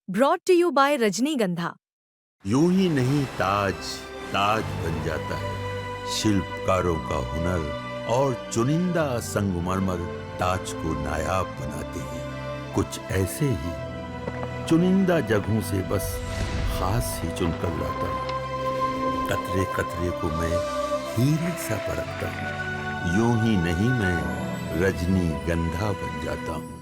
Brought to you bye रजनीगंधा। यूं ही नहीं ताज ताज बन जाता है। शिल्पकारों का हुनर और चुनिंदा संगमरमर ताज को नायाब बनाते हैं। कुछ ऐसे ही चुनिंदा जगहों से बस खास ही चुनकर लाता हूँ। कतरे कतरे को मैं हीरे सा परखता हूँ। यूं ही नहीं मैं रजनीगंधा बन जाता हूँ।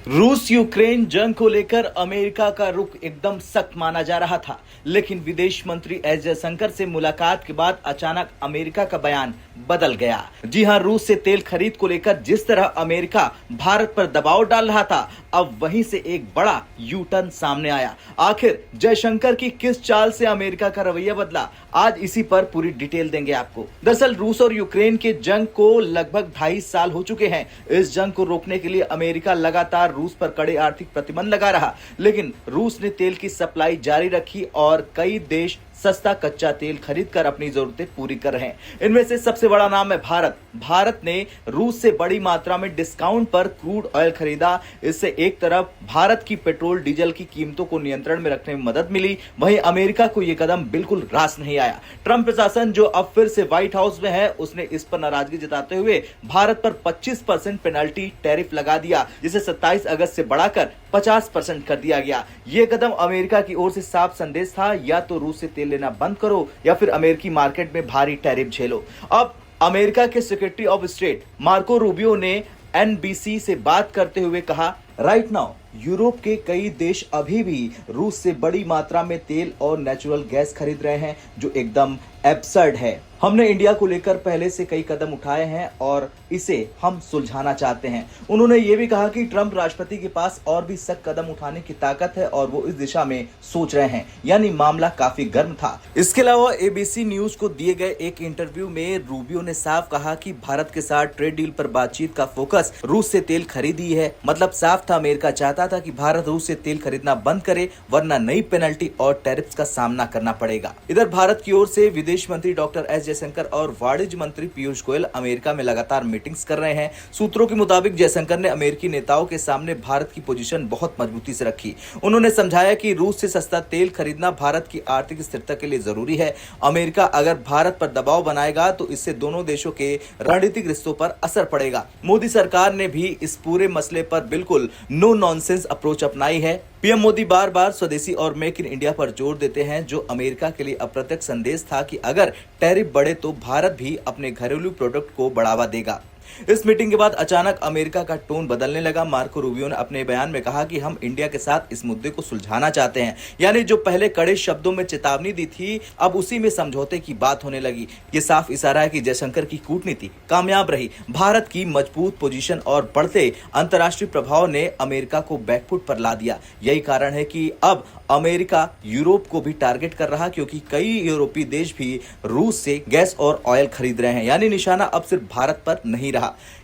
रूस यूक्रेन जंग को लेकर अमेरिका का रुख एकदम सख्त माना जा रहा था, लेकिन विदेश मंत्री एस जयशंकर से मुलाकात के बाद अचानक अमेरिका का बयान बदल गया। जी हां, रूस से तेल खरीद को लेकर जिस तरह अमेरिका भारत पर दबाव डाल रहा था, अब वहीं से एक बड़ा यू टर्न सामने आया। आखिर जयशंकर की किस चाल से अमेरिका का रवैया बदला, आज इसी पर पूरी डिटेल देंगे आपको। दरअसल रूस और यूक्रेन के जंग को लगभग 2.5 साल हो चुके हैं। इस जंग को रोकने के लिए अमेरिका लगातार रूस पर कड़े आर्थिक प्रतिबंध लगा रहा, लेकिन रूस ने तेल की सप्लाई जारी रखी और कई देश सस्ता कच्चा तेल खरीदकर अपनी जरूरतें पूरी कर रहे हैं। इनमें से सबसे बड़ा नाम है भारत। भारत ने रूस से बड़ी मात्रा में डिस्काउंट पर क्रूड ऑयल खरीदा। इससे एक तरफ भारत की पेट्रोल डीजल की कीमतों को नियंत्रण में रखने में मदद मिली, वहीं अमेरिका को यह कदम बिल्कुल रास नहीं आया। ट्रंप प्रशासन जो अब फिर से व्हाइट हाउस में है, उसने इस पर नाराजगी जताते हुए भारत पर 25% पेनल्टी टैरिफ लगा दिया, जिसे 27 अगस्त से बढ़ाकर 50% कर दिया गया। यह कदम अमेरिका की ओर से साफ संदेश था, या तो रूस से तेल लेना बंद करो या फिर अमेरिकी मार्केट में भारी टैरिफ झेलो। अब अमेरिका के secretary of state Marco Rubio ने एनबीसी से बात करते हुए कहा, राइट नाउ यूरोप के कई देश अभी भी रूस से बड़ी मात्रा में तेल और नेचुरल गैस खरीद रहे हैं, जो एकदम एब्सर्ड है। हमने इंडिया को लेकर पहले से कई कदम उठाए हैं और इसे हम सुलझाना चाहते हैं। उन्होंने ये भी कहा कि ट्रंप राष्ट्रपति के पास और भी सख्त कदम उठाने की ताकत है और वो इस दिशा में सोच रहे हैं, यानी मामला काफी गर्म था। इसके अलावा एबीसी न्यूज को दिए गए एक इंटरव्यू में रूबियो ने साफ कहा कि भारत के साथ ट्रेड डील पर बातचीत का फोकस रूस से तेल खरीदी है। मतलब साफ था, अमेरिका चाहता था कि भारत रूस से तेल खरीदना बंद करे, वरना नई पेनल्टी और टैरिफ्स का सामना करना पड़ेगा। इधर भारत की ओर से विदेश मंत्री डॉक्टर एस जयशंकर और वाणिज्य मंत्री पीयूष गोयल अमेरिका में लगातार मीटिंग्स कर रहे हैं। सूत्रों के मुताबिक जयशंकर ने अमेरिकी नेताओं के सामने भारत की पोजीशन बहुत मजबूती से रखी। उन्होंने समझाया कि रूस से सस्ता तेल खरीदना भारत की आर्थिक स्थिरता के लिए जरूरी है। अमेरिका अगर भारत पर दबाव बनाएगा तो इससे दोनों देशों के रणनीतिक रिश्तों पर असर पड़ेगा। मोदी सरकार ने भी इस पूरे मसले पर बिल्कुल नो नॉनसेंस अप्रोच अपनाई है। पीएम मोदी बार बार स्वदेशी और मेक इन इंडिया पर जोर देते हैं, जो अमेरिका के लिए अप्रत्यक्ष संदेश था कि अगर टैरिफ बढ़े तो भारत भी अपने घरेलू प्रोडक्ट को बढ़ावा देगा। इस मीटिंग के बाद अचानक अमेरिका का टोन बदलने लगा। मार्को रूबियो ने अपने बयान में कहा कि हम इंडिया के साथ इस मुद्दे को सुलझाना चाहते हैं, यानी जो पहले कड़े शब्दों में चेतावनी दी थी, अब उसी में समझौते की बात होने लगी। ये साफ इशारा है कि जयशंकर की कूटनीति कामयाब रही। भारत की मजबूत पोजीशन और बढ़ते अंतर्राष्ट्रीय प्रभाव ने अमेरिका को बैकफुट पर ला दिया। यही कारण है कि अब अमेरिका यूरोप को भी टारगेट कर रहा, क्योंकि कई यूरोपीय देश भी रूस से गैस और ऑयल खरीद रहे हैं, यानी निशाना अब सिर्फ भारत पर नहीं रहा।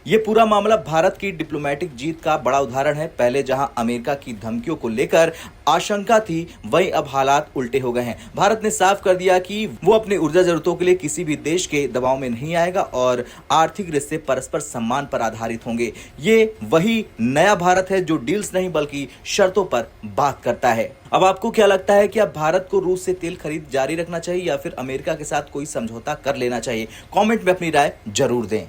ये पूरा मामला भारत की डिप्लोमेटिक जीत का बड़ा उदाहरण है। पहले जहां अमेरिका की धमकियों को लेकर आशंका थी, वहीं अब हालात उल्टे हो गए हैं। भारत ने साफ कर दिया कि वो अपनी ऊर्जा जरूरतों के लिए किसी भी देश के दबाव में नहीं आएगा और आर्थिक रिश्ते परस्पर सम्मान पर आधारित होंगे। ये वही नया भारत है जो डील्स नहीं बल्कि शर्तों पर बात करता है। अब आपको क्या लगता है कि अब भारत को रूस से तेल खरीद जारी रखना चाहिए या फिर अमेरिका के साथ कोई समझौता कर लेना चाहिए? कमेंट में अपनी राय जरूर दें।